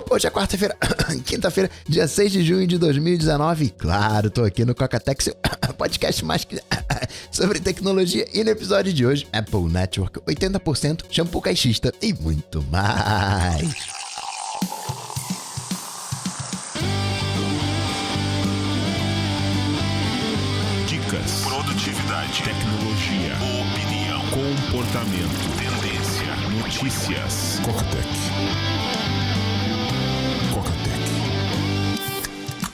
Hoje é quarta-feira, quinta-feira, dia 6 de junho de 2019. Claro, tô aqui no Cocatec, seu podcast mais que sobre tecnologia. E no episódio de hoje, Apple Network 80%, shampoo caixista e muito mais. Dicas, produtividade, tecnologia, opinião, comportamento, tendência, notícias. Cocatec.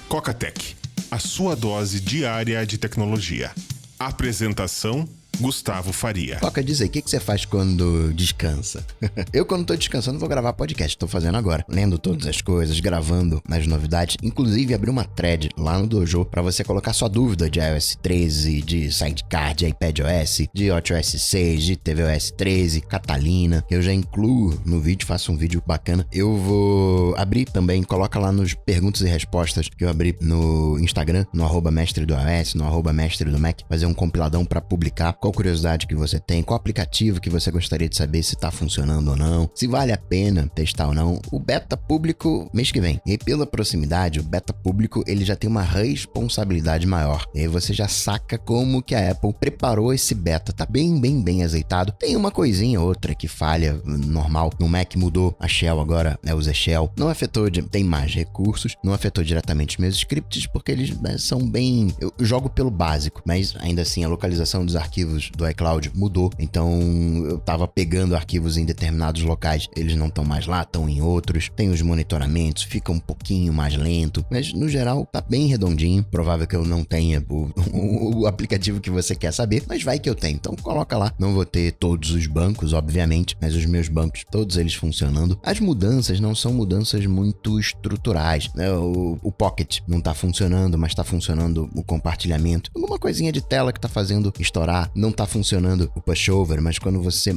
Cocatec, a sua dose diária de tecnologia. Apresentação: Gustavo Faria. Coca, diz aí, o que você faz quando descansa? Eu, quando tô descansando, vou gravar podcast. Tô fazendo agora. Lendo todas as coisas, gravando as novidades. Inclusive, abri uma thread lá no Dojo pra você colocar sua dúvida de iOS 13, de Sidecar, de iPadOS, de WatchOS 6, de tvOS 13, Catalina. Eu já incluo no vídeo, faço um vídeo bacana. Eu vou abrir também, coloca lá nos perguntas e respostas que eu abri no Instagram, no @mestre do iOS, no @mestre do Mac, fazer um compiladão pra publicar. Qual curiosidade que você tem, qual aplicativo que você gostaria de saber se tá funcionando ou não, se vale a pena testar ou não. O beta público mês que vem. E pela proximidade, o beta público ele já tem uma responsabilidade maior. E aí você já saca como que a Apple preparou esse beta. Tá bem azeitado. Tem uma coisinha ou outra que falha, normal. No Mac mudou a Shell, agora é o Z Shell. Não afetou, tem mais recursos. Não afetou diretamente os meus scripts, porque eles são bem... Eu jogo pelo básico, mas ainda assim a localização dos arquivos do iCloud mudou, então eu tava pegando arquivos em determinados locais, eles não estão mais lá, estão em outros. Tem os monitoramentos, fica um pouquinho mais lento, mas no geral tá bem redondinho. Provável que eu não tenha o aplicativo que você quer saber, mas vai que eu tenho, então coloca lá. Não vou ter todos os bancos, obviamente, mas os meus bancos, todos eles funcionando. As mudanças não são mudanças muito estruturais, né? O Pocket não tá funcionando, mas tá funcionando o compartilhamento. Alguma coisinha de tela que tá fazendo estourar. Não tá funcionando o pushover, mas quando você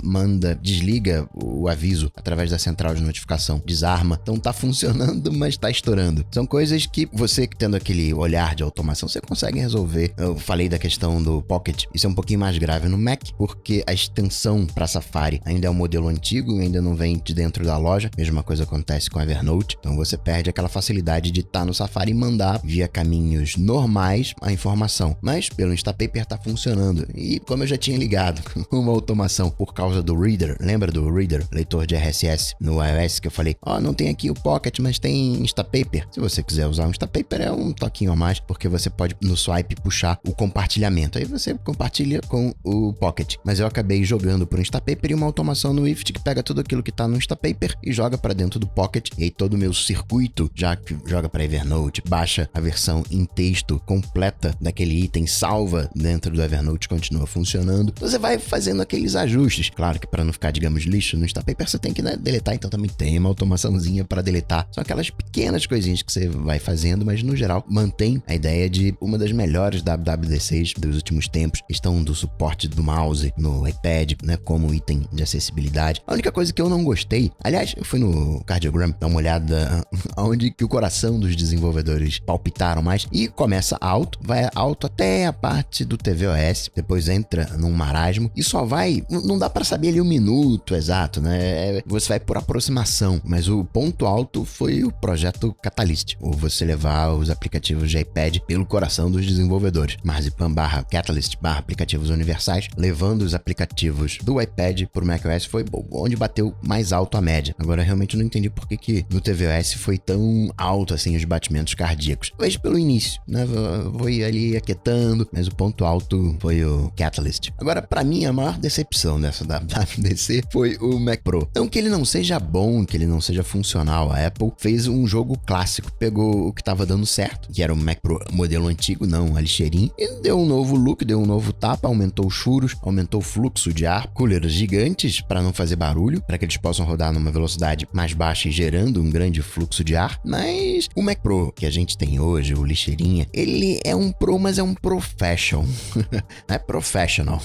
desliga o aviso através da central de notificação, desarma. Então tá funcionando, mas tá estourando. São coisas que você que tendo aquele olhar de automação, você consegue resolver. Eu falei da questão do Pocket. Isso é um pouquinho mais grave no Mac, porque a extensão para Safari ainda é um modelo antigo, ainda não vem de dentro da loja. Mesma coisa acontece com a Evernote. Então você perde aquela facilidade de estar no Safari e mandar via caminhos normais a informação. Mas pelo Instapaper tá funcionando. E como eu já tinha ligado uma automação por causa do Reader, lembra do Reader, leitor de RSS no iOS, que eu falei, não tem aqui o Pocket, mas tem Instapaper. Se você quiser usar o Instapaper, é um toquinho a mais, porque você pode no swipe puxar o compartilhamento, aí você compartilha com o Pocket. Mas eu acabei jogando pro Instapaper e uma automação no Ift que pega tudo aquilo que tá no Instapaper e joga para dentro do Pocket, e aí todo o meu circuito já joga para Evernote, baixa a versão em texto completa daquele item, salva dentro do Evernote, continua funcionando. Você vai fazendo aqueles ajustes. Claro que para não ficar, digamos, lixo no Instapaper, você tem que deletar, então também tem uma automaçãozinha para deletar. São aquelas pequenas coisinhas que você vai fazendo, mas no geral mantém a ideia de uma das melhores WWDCs dos últimos tempos, questão do suporte do mouse no iPad, né, como item de acessibilidade. A única coisa que eu não gostei, aliás, eu fui no Cardiogram dar uma olhada onde que o coração dos desenvolvedores palpitaram mais, e começa alto, vai alto até a parte do tvOS, depois entra num marasmo e só vai, não dá pra saber ali o minuto exato, né? Você vai por aproximação, mas o ponto alto foi o projeto Catalyst, ou você levar os aplicativos de iPad pelo coração dos desenvolvedores. Marzipan/Catalyst/aplicativos universais, levando os aplicativos do iPad pro macOS foi onde bateu mais alto a média. Agora, realmente não entendi por que no tvOS foi tão alto assim os batimentos cardíacos. Talvez pelo início, né? Vou ir ali aquietando, mas o ponto alto foi o Catalyst. Agora, pra mim, a maior decepção dessa WWDC foi o Mac Pro. Não que ele não seja bom, que ele não seja funcional. A Apple fez um jogo clássico, pegou o que tava dando certo, que era o Mac Pro modelo antigo, não a lixeirinha, e deu um novo look, deu um novo tapa, aumentou os furos, aumentou o fluxo de ar, coolers gigantes para não fazer barulho, para que eles possam rodar numa velocidade mais baixa e gerando um grande fluxo de ar. Mas o Mac Pro que a gente tem hoje, o lixeirinha, ele é um Pro, mas é um Pro Fashion. Não é Pro Fashion professional,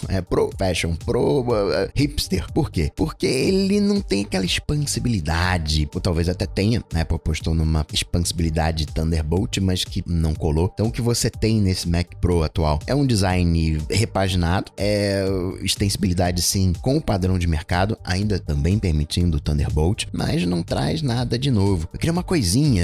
hipster. Por quê? Porque ele não tem aquela expansibilidade, ou talvez até tenha, a Apple postou numa expansibilidade Thunderbolt, mas que não colou. Então o que você tem nesse Mac Pro atual é um design repaginado, é extensibilidade sim com o padrão de mercado, ainda também permitindo o Thunderbolt, mas não traz nada de novo. Eu queria uma coisinha,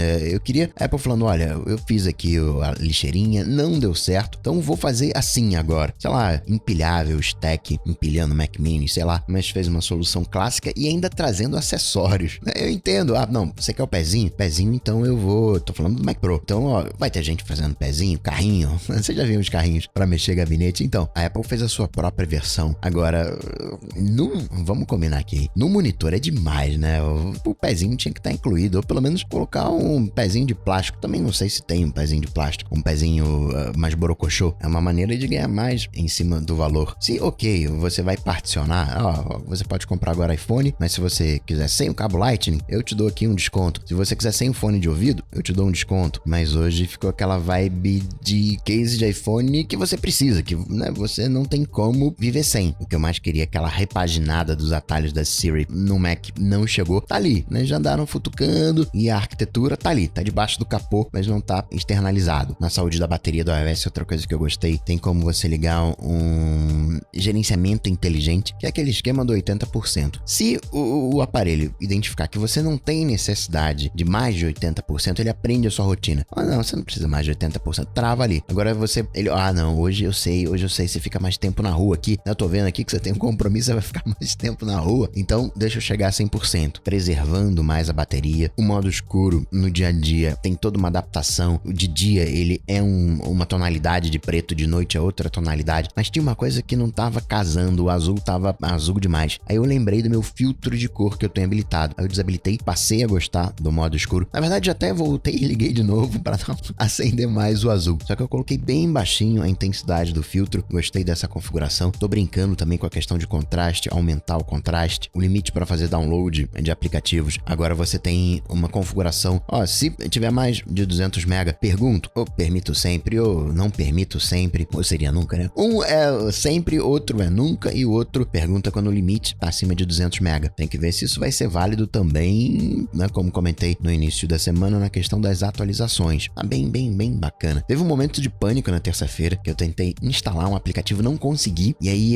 a Apple falando, olha, eu fiz aqui a lixeirinha, não deu certo, então vou fazer assim agora. Sei lá, empilhável, stack, empilhando Mac Mini, sei lá, mas fez uma solução clássica e ainda trazendo acessórios. Eu entendo, não, você quer o pezinho? Pezinho, então tô falando do Mac Pro. Então, ó, vai ter gente fazendo pezinho, carrinho, você já viu os carrinhos pra mexer gabinete? Então, a Apple fez a sua própria versão. Agora, vamos combinar aqui, no monitor é demais, né? O pezinho tinha que estar incluído, ou pelo menos colocar um pezinho de plástico. Também não sei se tem um pezinho de plástico, um pezinho mais borocochô. É uma maneira de ganhar mais em cima do valor. Se, ok, você vai particionar, você pode comprar agora iPhone, mas se você quiser sem o cabo Lightning, eu te dou aqui um desconto. Se você quiser sem o fone de ouvido, eu te dou um desconto. Mas hoje ficou aquela vibe de case de iPhone que você precisa, que né, você não tem como viver sem. O que eu mais queria, aquela repaginada dos atalhos da Siri no Mac não chegou. Tá ali, né? Já andaram futucando e a arquitetura tá ali, tá debaixo do capô, mas não tá externalizado. Na saúde da bateria do iOS, outra coisa que eu gostei, tem como você ligar um gerenciamento inteligente, que é aquele esquema do 80%. Se o aparelho identificar que você não tem necessidade de mais de 80%, ele aprende a sua rotina. Não, você não precisa mais de 80%, trava ali. Agora não, hoje eu sei, você fica mais tempo na rua aqui, eu tô vendo aqui que você tem um compromisso, você vai ficar mais tempo na rua, então deixa eu chegar a 100%, preservando mais a bateria. O modo escuro no dia a dia tem toda uma adaptação. De dia ele é uma tonalidade de preto, de noite é outra tonalidade, mas tinha uma coisa que não tava casando, o azul tava azul demais. Aí eu lembrei do meu filtro de cor que eu tenho habilitado, aí eu desabilitei, passei a gostar do modo escuro. Na verdade até voltei e liguei de novo para não acender mais o azul, só que eu coloquei bem baixinho a intensidade do filtro. Gostei dessa configuração, tô brincando também com a questão de contraste, aumentar o contraste, o limite para fazer download de aplicativos. Agora você tem uma configuração, se tiver mais de 200 MB, pergunto, ou permito sempre, ou não permito sempre, ou seria nunca, né? Um é sempre, outro é nunca, e o outro pergunta quando o limite tá acima de 200 MB. Tem que ver se isso vai ser válido também, né? Como comentei no início da semana, na questão das atualizações. Tá bem bacana. Teve um momento de pânico na terça-feira, que eu tentei instalar um aplicativo, não consegui, e aí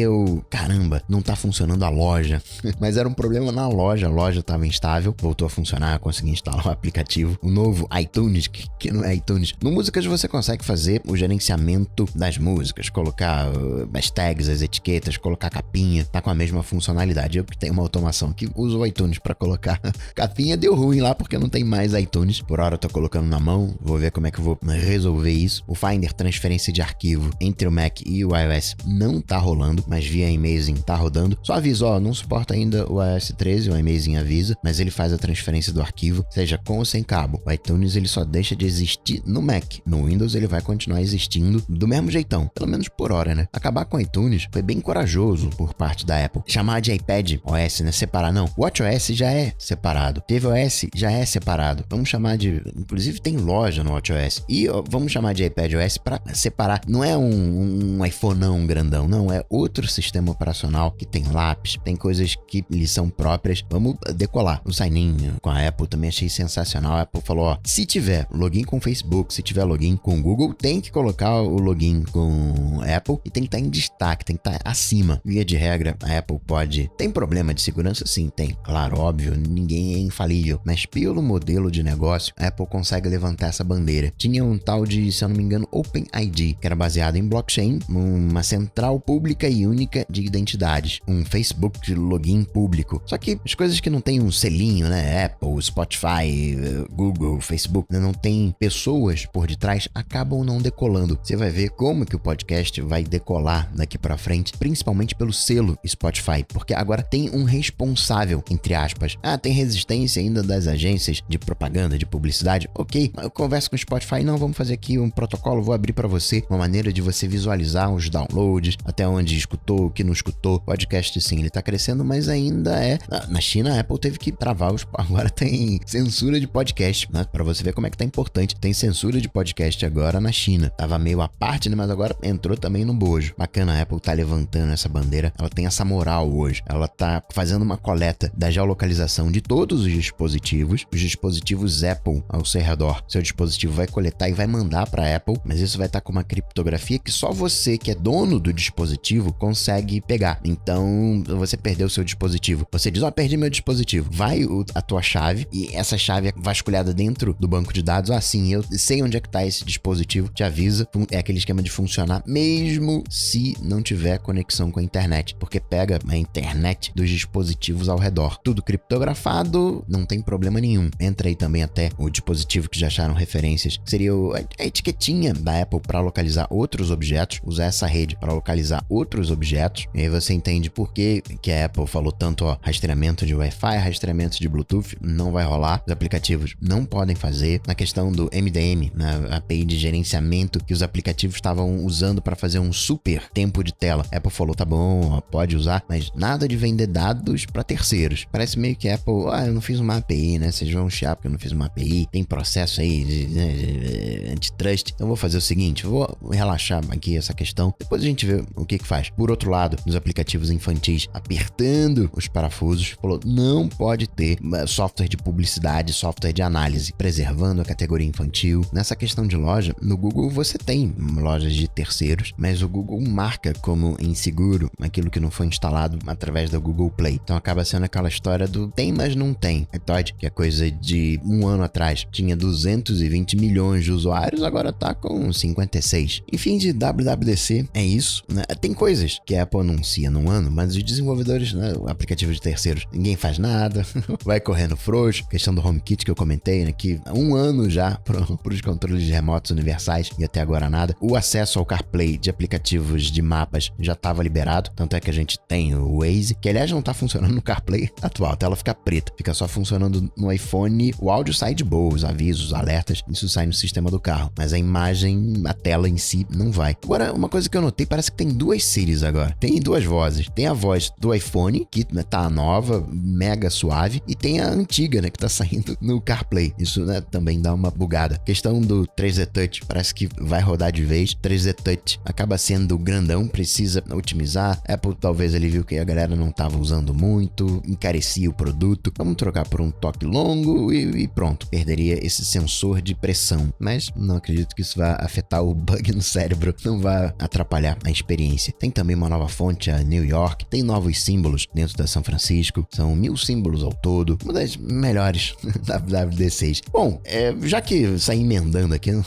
caramba, não tá funcionando a loja. Mas era um problema na loja, a loja tava instável, voltou a funcionar, consegui instalar o aplicativo. O novo iTunes, que não é iTunes. No Músicas você consegue fazer o gerenciamento das músicas, colocar as tags, as etiquetas, colocar capinha, tá com a mesma funcionalidade. Eu que tenho uma automação que uso o iTunes pra colocar capinha, deu ruim lá porque não tem mais iTunes. Por hora eu tô colocando na mão, vou ver como é que eu vou resolver isso. O Finder, transferência de arquivo entre o Mac e o iOS não tá rolando, mas via Amazing tá rodando. Só aviso, não suporta ainda o iOS 13, o Amazing avisa, mas ele faz a transferência do arquivo, seja com ou sem cabo. O iTunes ele só deixa de existir no Mac. No Windows ele vai continuar existindo do mesmo jeitão, pelo menos por hora, né? Acabar com o iTunes foi bem corajoso por parte da Apple. Chamar de iPad OS, né? Separar, não. O WatchOS já é separado. tvOS já é separado. Vamos chamar de... Inclusive tem loja no WatchOS. E vamos chamar de iPadOS para separar. Não é um iPhoneão grandão, não. É outro sistema operacional que tem lápis, tem coisas que lhe são próprias. Vamos decolar. O sign-in com a Apple também achei sensacional. A Apple falou, se tiver login com Facebook, se tiver login com Google, tem que colocar o login com Apple e tem que estar em destaque, tem que estar acima. Via de regra, a Apple pode... Tem problema de segurança? Sim, tem. Claro, óbvio, ninguém é infalível. Mas pelo modelo de negócio, a Apple consegue levantar essa bandeira. Tinha um tal de, se eu não me engano, OpenID, que era baseado em blockchain, uma central pública e única de identidades, um Facebook login público. Só que as coisas que não tem um selinho, né? Apple, Spotify, Google, Facebook, né? Não tem pessoas por detrás, acabam não decolando. Você vai ver como que o podcast vai decolar daqui pra frente, principalmente pelo selo Spotify, porque agora tem um responsável, entre aspas. Tem resistência ainda das agências de propaganda, de publicidade. Ok, eu converso com o Spotify, não, vamos fazer aqui um protocolo, vou abrir pra você uma maneira de você visualizar os downloads, até onde escutou, o que não escutou. Podcast sim, ele tá crescendo, mas ainda é... Na China, a Apple teve que travar agora tem censura de podcast, né? Pra você ver como é que tá importante. Tem censura de podcast agora na China. Tava meio à parte, né? Mas agora entrou também no bojo. bacana a Apple tá levantando essa bandeira, ela tem essa moral hoje, ela tá fazendo uma coleta da geolocalização de todos os dispositivos Apple ao seu redor. Seu dispositivo vai coletar e vai mandar para Apple, mas isso vai estar com uma criptografia que só você que é dono do dispositivo consegue pegar. Então, você perdeu o seu dispositivo. Você diz, perdi meu dispositivo. Vai a tua chave e essa chave é vasculhada dentro do banco de dados. Sim, eu sei onde é que tá esse dispositivo, te avisa. É aquele esquema de funcionar mesmo se não tiver conexão com a internet, porque pega a internet dos dispositivos ao redor. Tudo criptografado, não tem problema nenhum. Entra aí também até o dispositivo que já acharam referências, que seria a etiquetinha da Apple para localizar outros objetos, usar essa rede para localizar outros objetos, e aí você entende por que a Apple falou tanto, rastreamento de Wi-Fi, rastreamento de Bluetooth, não vai rolar, os aplicativos não podem fazer. Na questão do MDM, na API de gerenciamento que os aplicativos estavam usando para fazer um super tempo de tela, a Apple falou, tá bom, pode usar, mas nada de vender dados para terceiros. Parece meio que a Apple, eu não fiz uma API, né? Vocês vão chiar porque eu não fiz uma API, tem processo aí de antitrust, então vou fazer o seguinte, vou relaxar aqui essa questão, depois a gente vê o que faz. Por outro lado, nos aplicativos infantis, apertando os parafusos, falou, não pode ter software de publicidade, software de análise, preservando a categoria infantil. Nessa questão de loja, no Google você tem lojas de terceiros, mas o Google marca como inseguro aquilo que não foi instalado através do Google Play. Então acaba sendo aquela história do tem, mas não tem. iToys, que é coisa de um ano atrás, tinha 220 milhões de usuários, agora tá com 56. Enfim, de WWDC é isso, né? Tem coisas que a Apple anuncia num ano, mas os desenvolvedores, né, aplicativos de terceiros, ninguém faz nada, vai correndo frouxo. Questão do HomeKit que eu comentei, né, que há um ano já para os controles remotos universais e até agora nada. O acesso ao CarPlay de aplicativos de mapas já estava liberado, tanto é que a gente tem o Waze, que aliás não tá funcionando no CarPlay atual, a tela fica preta, fica só funcionando no iPhone, o áudio sai de boa, os avisos, os alertas, isso sai no sistema do carro, mas a imagem, a tela em si não vai. Agora, uma coisa que eu notei, parece que tem duas Siris agora, tem duas vozes, tem a voz do iPhone, que tá nova, mega suave, e tem a antiga, né, que tá saindo no CarPlay, isso, né, também dá uma bugada. Questão do 3D Touch, parece que vai rodar de vez, 3D Touch acaba sendo grandão, precisa otimizar, Apple talvez ele viu que a galera não tava usando muito, encarecia o produto, vamos trocar por um toque longo e pronto, perderia esse sensor de pressão, mas não acredito que isso vá afetar o bug no cérebro, não vai atrapalhar a experiência. Tem também uma nova fonte, a New York, tem novos símbolos dentro da São Francisco, são 1000 símbolos ao todo, uma das melhores da WWDC. Bom, já que saí emendando aqui no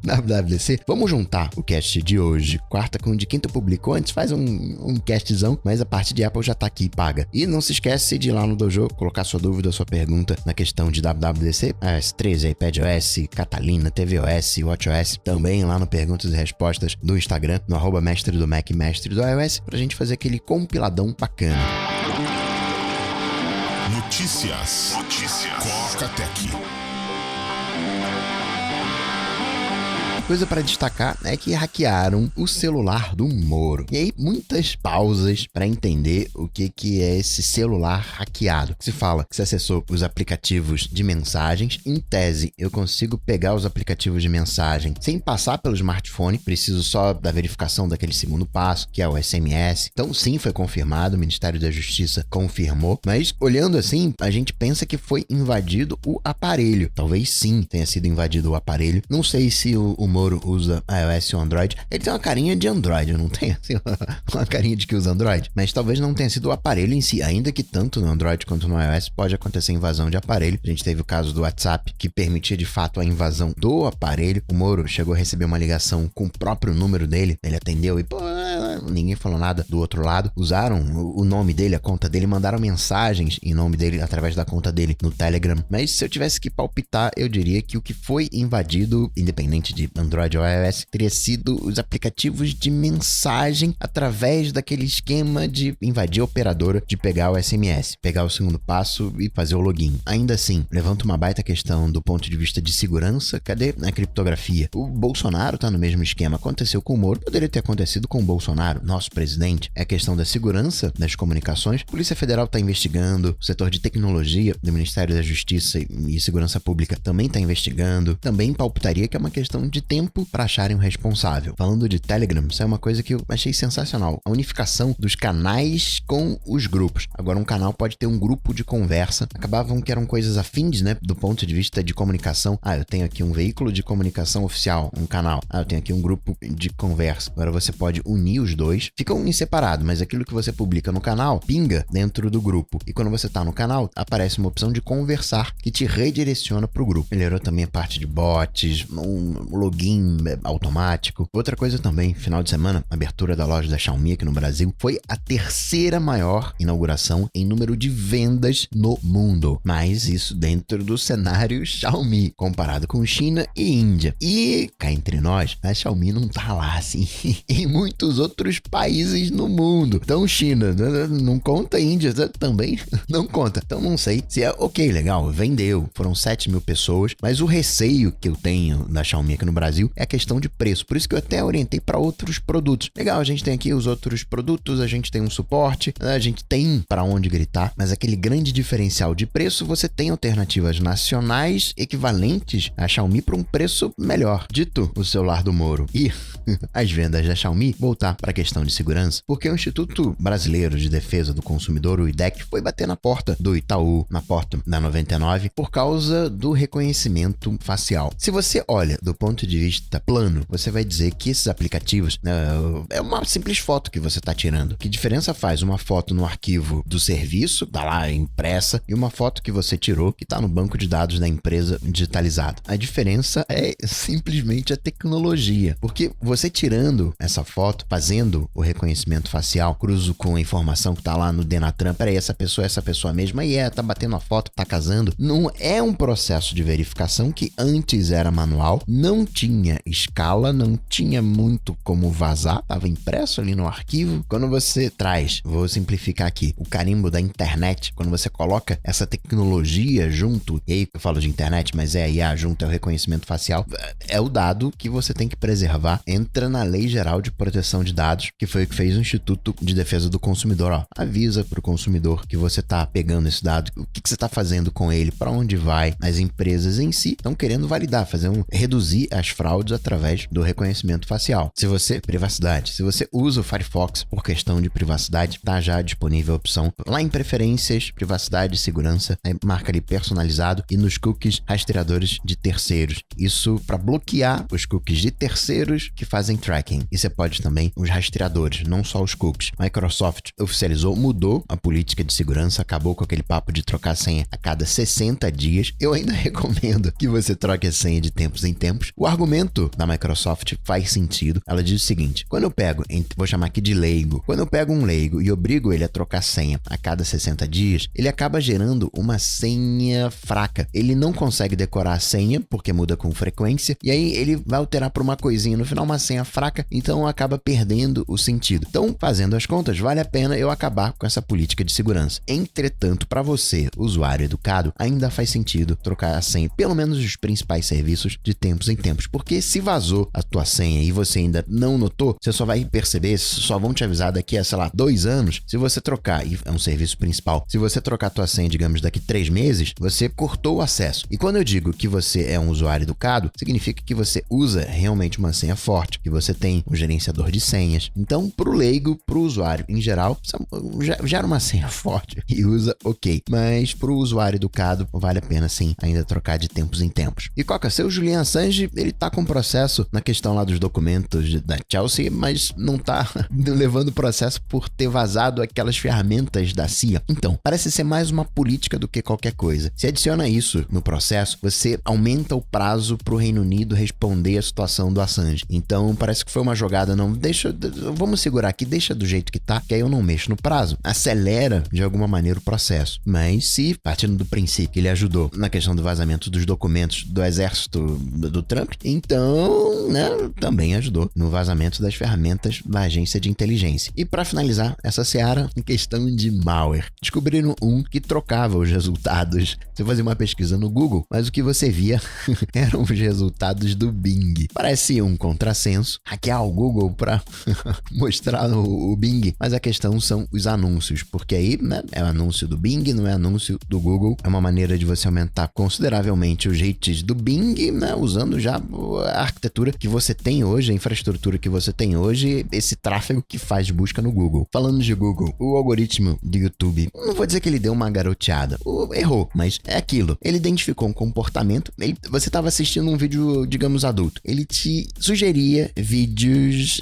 WWDC, vamos juntar o cast de hoje, quarta com o de quinta eu publico antes, faz um castzão, mas a parte de Apple já tá aqui paga. E não se esquece de ir lá no Dojo, colocar sua dúvida, sua pergunta na questão de WWDC, iOS 13, iPadOS, Catalina, tvOS, WatchOS, também lá no Perguntas e Respostas do Instagram, no @mestre do Mac, mestre do iOS, pra gente fazer aquele compiladão bacana. Notícias. Coca Tech. Coisa para destacar é que hackearam o celular do Moro. E aí, muitas pausas para entender o que é esse celular hackeado. Se fala que se acessou os aplicativos de mensagens, em tese, eu consigo pegar os aplicativos de mensagem sem passar pelo smartphone, preciso só da verificação daquele segundo passo, que é o SMS. Então, sim, foi confirmado, o Ministério da Justiça confirmou, mas olhando assim, a gente pensa que foi invadido o aparelho. Talvez sim tenha sido invadido o aparelho. Não sei se o Moro usa iOS ou Android. Ele tem uma carinha de Android, não tem assim, uma carinha de que usa Android, mas talvez não tenha sido o aparelho em si, ainda que tanto no Android quanto no iOS pode acontecer invasão de aparelho. A gente teve o caso do WhatsApp, que permitia de fato a invasão do aparelho. O Moro chegou a receber uma ligação com o próprio número dele, ele atendeu e ninguém falou nada do outro lado. Usaram o nome dele, a conta dele, mandaram mensagens em nome dele através da conta dele no Telegram. Mas se eu tivesse que palpitar, eu diria que o que foi invadido, independente de Android ou iOS, teria sido os aplicativos de mensagem através daquele esquema de invadir a operadora, de pegar o SMS, pegar o segundo passo e fazer o login. Ainda assim, levanta uma baita questão do ponto de vista de segurança. Cadê a criptografia? O Bolsonaro tá no mesmo esquema. Aconteceu com o Moro, poderia ter acontecido com o Bolsonaro, nosso presidente, é a questão da segurança das comunicações. A Polícia Federal está investigando, o setor de tecnologia do Ministério da Justiça e Segurança Pública também está investigando, também palpitaria que é uma questão de tempo para acharem um responsável. Falando de Telegram, isso é uma coisa que eu achei sensacional, a unificação dos canais com os grupos. Agora um canal pode ter um grupo de conversa, acabavam que eram coisas afins, né, do ponto de vista de comunicação. Eu tenho aqui um veículo de comunicação oficial, um canal. Eu tenho aqui um grupo de conversa. Agora você pode unir os dois. Ficam em separado, mas aquilo que você publica no canal pinga dentro do grupo. E quando você tá no canal, aparece uma opção de conversar que te redireciona pro grupo. Melhorou também a parte de bots, um login automático. Outra coisa também, final de semana, a abertura da loja da Xiaomi aqui no Brasil foi a terceira maior inauguração em número de vendas no mundo. Mas isso dentro do cenário Xiaomi, comparado com China e Índia. E cá entre nós, a Xiaomi não tá lá assim em muitos outros países no mundo. Então China não conta, Índia também não conta. Então não sei se é ok, legal, vendeu, foram 7 mil pessoas, mas o receio que eu tenho da Xiaomi aqui no Brasil é a questão de preço. Por isso que eu até orientei para outros produtos. Legal, a gente tem aqui os outros produtos, a gente tem um suporte, a gente tem para onde gritar, mas aquele grande diferencial de preço, você tem alternativas nacionais equivalentes à Xiaomi por um preço melhor. Dito o celular do Moro e as vendas da Xiaomi, voltar para a questão de segurança, porque o Instituto Brasileiro de Defesa do Consumidor, o IDEC, foi bater na porta do Itaú, na porta da 99, por causa do reconhecimento facial. Se você olha do ponto de vista plano, você vai dizer que esses aplicativos é uma simples foto que você está tirando. Que diferença faz uma foto no arquivo do serviço, tá lá impressa, e uma foto que você tirou, que está no banco de dados da empresa digitalizado? A diferença é simplesmente a tecnologia, porque você tirando essa foto, fazendo o reconhecimento facial, cruzo com a informação que tá lá no Denatran, peraí, essa pessoa é essa pessoa mesma, e tá batendo a foto, tá casando, não é um processo de verificação que antes era manual, não tinha escala, não tinha muito como vazar, tava impresso ali no arquivo. Quando você traz, vou simplificar aqui, o carimbo da internet, quando você coloca essa tecnologia junto, e aí eu falo de internet, mas é a IA junto ao reconhecimento facial, é o dado que você tem que preservar, entra na Lei Geral de Proteção de Dados, que foi o que fez o Instituto de Defesa do Consumidor. Avisa pro consumidor que você tá pegando esse dado, o que você tá fazendo com ele, para onde vai. As empresas em si estão querendo validar, reduzir as fraudes através do reconhecimento facial. Se você usa o Firefox por questão de privacidade, tá já disponível a opção lá em preferências, privacidade e segurança, aí marca ali personalizado e nos cookies rastreadores de terceiros. Isso para bloquear os cookies de terceiros que fazem tracking. E você pode também os rastreadores, não só os cookies. Microsoft oficializou, mudou a política de segurança, acabou com aquele papo de trocar a senha a cada 60 dias. Eu ainda recomendo que você troque a senha de tempos em tempos. O argumento da Microsoft faz sentido. Ela diz o seguinte: quando eu pego, vou chamar aqui de leigo, quando eu pego um leigo e obrigo ele a trocar senha a cada 60 dias, ele acaba gerando uma senha fraca. Ele não consegue decorar a senha, porque muda com frequência, e aí ele vai alterar por uma coisinha no final, uma senha fraca, então acaba perdendo o sentido. Então, fazendo as contas, vale a pena eu acabar com essa política de segurança. Entretanto, para você, usuário educado, ainda faz sentido trocar a senha, pelo menos os principais serviços, de tempos em tempos, porque se vazou a tua senha e você ainda não notou, você só vai perceber, só vão te avisar daqui a, 2 anos, se você trocar, e é um serviço principal, se você trocar a tua senha, digamos, daqui 3 meses, você cortou o acesso. E quando eu digo que você é um usuário educado, significa que você usa realmente uma senha forte, que você tem um gerenciador de senhas. Então, pro leigo, pro usuário em geral, gera uma senha forte e usa ok. Mas pro usuário educado, vale a pena sim ainda trocar de tempos em tempos. E Coca, seu Julian Assange, ele tá com processo na questão lá dos documentos da Chelsea, mas não tá levando processo por ter vazado aquelas ferramentas da CIA. Então, parece ser mais uma política do que qualquer coisa. Se adiciona isso no processo, você aumenta o prazo pro Reino Unido responder a situação do Assange. Então, parece que foi uma jogada, vamos segurar aqui, deixa do jeito que tá, que aí eu não mexo no prazo. Acelera, de alguma maneira, o processo. Mas se, partindo do princípio que ele ajudou na questão do vazamento dos documentos do exército do Trump, então, também ajudou no vazamento das ferramentas da agência de inteligência. E para finalizar essa seara, em questão de malware, descobriram um que trocava os resultados. Você fazia uma pesquisa no Google, mas o que você via eram os resultados do Bing. Parece um contrassenso hackear o Google para mostrar o Bing, mas a questão são os anúncios, porque aí, né, é o anúncio do Bing, não é anúncio do Google. É uma maneira de você aumentar consideravelmente os hits do Bing, né, usando já a arquitetura que você tem hoje, a infraestrutura que você tem hoje, esse tráfego que faz busca no Google. Falando de Google, o algoritmo do YouTube, não vou dizer que ele deu uma garoteada, errou, mas é aquilo. Ele identificou um comportamento, você estava assistindo um vídeo, digamos, adulto, ele te sugeria vídeos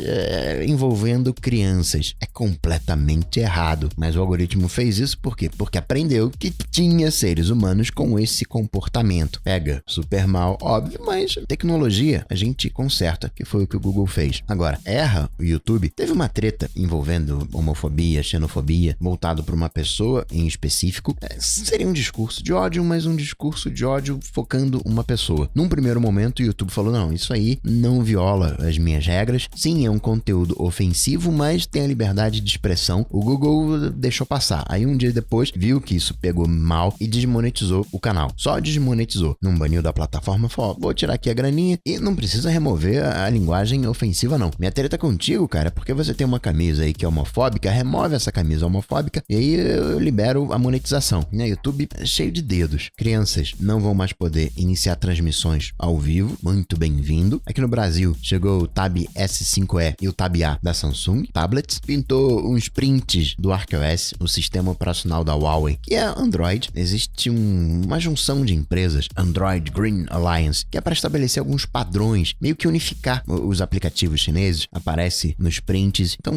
envolvendo crianças. É completamente errado, mas o algoritmo fez isso por quê? Porque aprendeu que tinha seres humanos com esse comportamento. Pega super mal, óbvio, mas tecnologia a gente conserta, que foi o que o Google fez. Agora, erra o YouTube. Teve uma treta envolvendo homofobia, xenofobia, voltado para uma pessoa em específico. Seria um discurso de ódio, mas um discurso de ódio focando uma pessoa. Num primeiro momento, o YouTube falou, não, isso aí não viola as minhas regras. Sim, é um conteúdo ofensivo, mas tem a liberdade de expressão. O Google deixou passar. Aí um dia depois, viu que isso pegou mal e desmonetizou o canal. Só desmonetizou. Não baniu da plataforma, falou, vou tirar aqui a graninha e não precisa remover a linguagem ofensiva, não. Minha treta contigo, cara, é porque você tem uma camisa aí que é homofóbica, remove essa camisa homofóbica e aí eu libero a monetização. YouTube é cheio de dedos. Crianças não vão mais poder iniciar transmissões ao vivo. Muito bem-vindo. Aqui no Brasil, chegou o Tab S5e e o Tab A da Samsung Tablets. Pintou uns prints do ArcOS, o sistema operacional da Huawei, que é Android. Existe uma junção de empresas, Android Green Alliance, que é para estabelecer alguns padrões, meio que unificar os aplicativos chineses. Aparece nos prints. Então,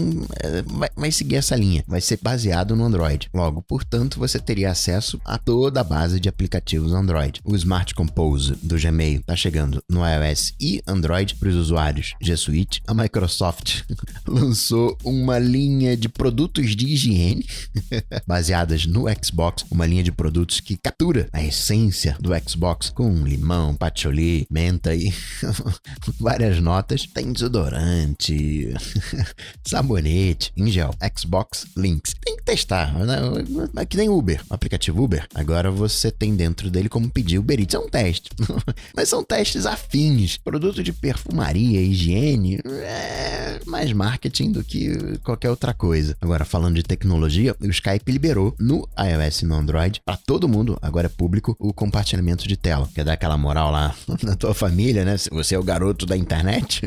vai seguir essa linha. Vai ser baseado no Android. Logo, portanto, você teria acesso a toda a base de aplicativos Android. O Smart Compose do Gmail está chegando no iOS e Android para os usuários G Suite. A Microsoft lançou uma linha de produtos de higiene baseadas no Xbox, uma linha de produtos que captura a essência do Xbox com limão, patchouli, menta e várias notas. Tem desodorante, sabonete, em gel, Xbox Links. Tem que testar, né? É que nem Uber, o aplicativo Uber. Agora você tem dentro dele como pedir Uber Eats. É um teste, mas são testes afins. Produto de perfumaria, higiene, é mais marketing do que qualquer outra coisa. Agora, falando de tecnologia, o Skype liberou no iOS e no Android, para todo mundo, agora é público, o compartilhamento de tela. Quer dar aquela moral lá na tua família, né? Se você é o garoto da internet,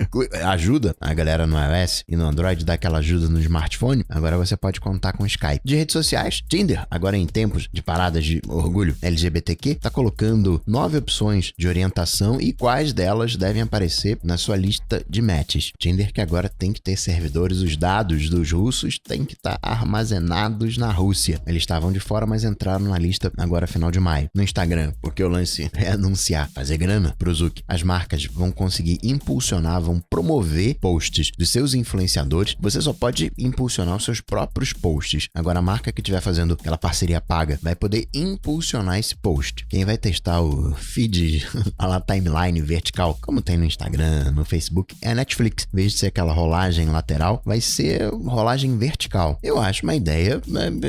ajuda a galera no iOS e no Android, dá aquela ajuda no smartphone. Agora você pode contar com o Skype. De redes sociais, Tinder, agora em tempos de paradas de orgulho LGBTQ, tá colocando 9 opções de orientação e quais delas devem aparecer na sua lista de matches. Tinder que agora tem que ter servidores, os dados dos russos têm que estar armazenados na Rússia. Eles estavam de fora, mas entraram na lista agora final de maio. No Instagram, porque o lance é anunciar, fazer grana pro Zuck. As marcas vão conseguir impulsionar, vão promover posts dos seus influenciadores. Você só pode impulsionar os seus próprios posts. Agora a marca que estiver fazendo aquela parceria paga vai poder impulsionar esse post. Quem vai testar o feed, a timeline vertical, como tem no Instagram, no Facebook, é a Netflix. Em vez de ser aquela rolagem lateral, vai ser rolagem vertical. Eu acho uma ideia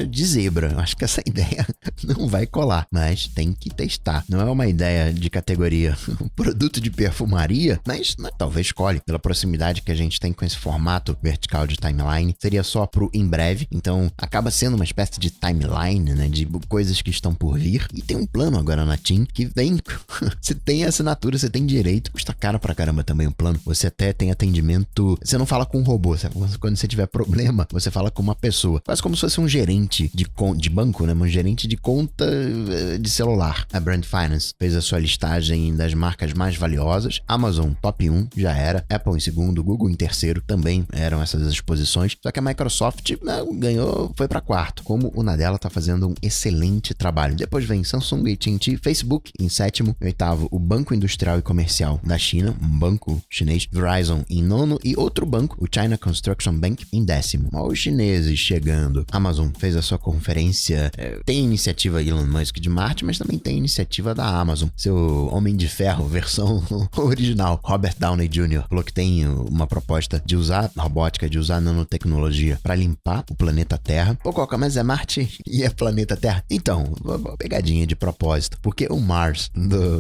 de zebra. Eu acho que essa ideia não vai colar, mas tem que testar. Não é uma ideia de categoria produto de perfumaria, mas talvez colhe. Pela proximidade que a gente tem com esse formato vertical de timeline, seria só pro em breve. Então, acaba sendo uma espécie de timeline, né, de coisas que estão por vir. E tem um plano agora na TIM que vem... Você tem assinatura, você tem direito. Custa caro pra caramba também o plano. Você até tem atendimento... Você não fala com um robô. Quando você tiver problema, você fala com uma pessoa. Quase como se fosse um gerente de banco, né? Um gerente de conta de celular. A Brand Finance fez a sua listagem das marcas mais valiosas. Amazon, top 1, já era. Apple em segundo, Google em terceiro, também eram essas as posições. Só que a Microsoft ganhou, foi pra quarto. Como o Nadella tá fazendo um excelente trabalho. Depois vem Samsung, AT&T, Facebook em sétimo. Em oitavo, o Banco Industrial e Comercial da China, um banco chinês. Verizon em nono e outro banco, o China Construction Bank, em décimo. Olha os chineses chegando. Amazon fez a sua conferência. Tem iniciativa Elon Musk de Marte, mas também tem iniciativa da Amazon. Seu Homem de Ferro, versão original, Robert Downey Jr., falou que tem uma proposta de usar robótica, de usar nanotecnologia para limpar o planeta Terra. Pô, Coca, mas é Marte e é planeta Terra? Então, pegadinha de propósito, porque o Mars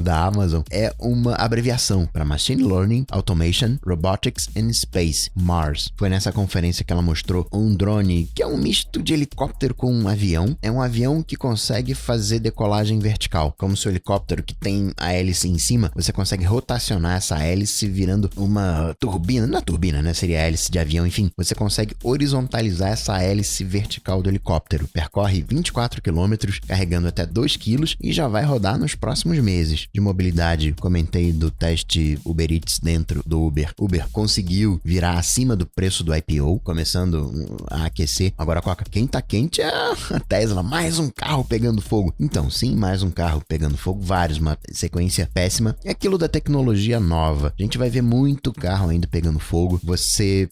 da Amazon é uma abreviação para Machine Learning, Automation, Robotics and Space. Mars. Foi nessa conferência que ela mostrou um drone que é um misto de helicóptero com um avião. É um avião que consegue fazer decolagem vertical, como se o helicóptero que tem a hélice em cima, você consegue rotacionar essa hélice virando uma turbina, não é turbina, né? Seria a hélice de avião, enfim. Você consegue horizontalizar essa hélice vertical do helicóptero. Percorre 24 km, carregando até 2 kg e já vai rodar nos próximos meses. De mobilidade, comentei do teste Uber Eats dentro do Uber. Uber conseguiu virar acima do preço do IPO, começando a aquecer. Agora, Coca, quem tá quente é a Tesla. Mais um carro pegando fogo. Então, sim, mais um carro pegando fogo. Vários, uma sequência péssima. É aquilo da tecnologia nova. A gente vai ver muito carro ainda pegando fogo.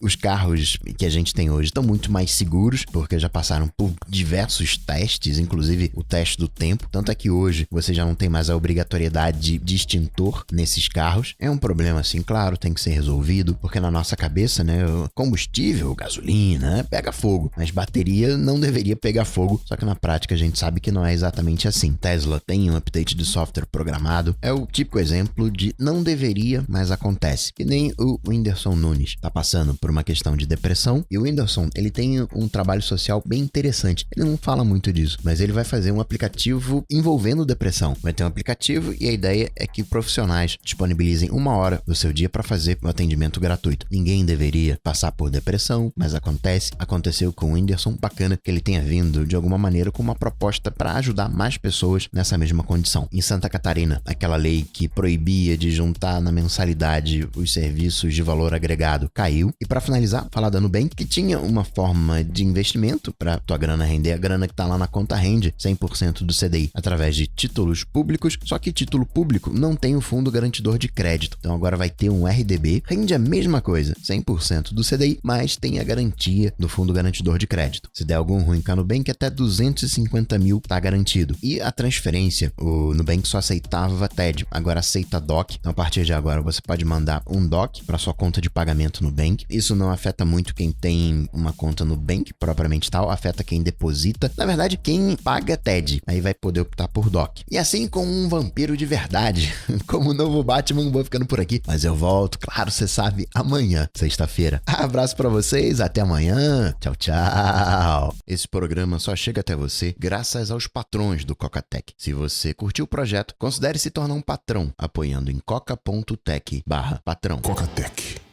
Os carros que a gente tem hoje estão muito mais seguros, porque já passaram por diversos testes, inclusive o teste do tempo. Tanto é que hoje você já não tem mais a obrigatoriedade de extintor nesses carros. É um problema, assim, claro, tem que ser resolvido, porque na nossa cabeça, né, o combustível, gasolina, pega fogo. Mas bateria não deveria pegar fogo, só que na prática a gente sabe que não é exatamente assim. Tesla tem um update de software programado. É o típico exemplo de não deveria, mas acontece. Que nem o Whindersson Nunes tá passando por uma questão de depressão, e o Whindersson, ele tem um trabalho social bem interessante. Ele não fala muito disso, mas ele vai fazer um aplicativo envolvendo depressão. Vai ter um aplicativo e a ideia é que profissionais disponibilizem 1 hora do seu dia para fazer um atendimento gratuito. Ninguém deveria passar por depressão, mas aconteceu com o Whindersson. Bacana que ele tenha vindo de alguma maneira com uma proposta para ajudar mais pessoas nessa mesma condição. Em Santa Catarina, aquela lei que proibia de juntar na mensalidade os serviços de valor agregado caiu. E para finalizar, falar da Nubank, que tinha uma forma de investimento para tua grana render. A grana que tá lá na conta rende 100% do CDI através de títulos públicos, só que título público não tem o fundo garantidor de crédito. Então agora vai ter um RDB, rende a mesma coisa, 100% do CDI, mas tem a garantia do fundo garantidor de crédito. Se der algum ruim com a Nubank, até 250 mil tá garantido. E a transferência, o Nubank só aceitava TED, agora aceita DOC. Então a partir de agora você pode mandar um DOC para sua conta de pagamento no Nubank. Isso não afeta muito quem tem uma conta no Nubank propriamente tal, afeta quem deposita. Na verdade, quem paga TED, aí vai poder optar por DOC. E assim com um vampiro de verdade, como o novo Batman, vou ficando por aqui, mas eu volto, claro, você sabe, amanhã, sexta-feira. Abraço pra vocês, até amanhã. Tchau, tchau. Esse programa só chega até você graças aos patrões do Coca-Tech. Se você curtiu o projeto, considere se tornar um patrão, apoiando em coca.tech/patrão. Coca-Tech.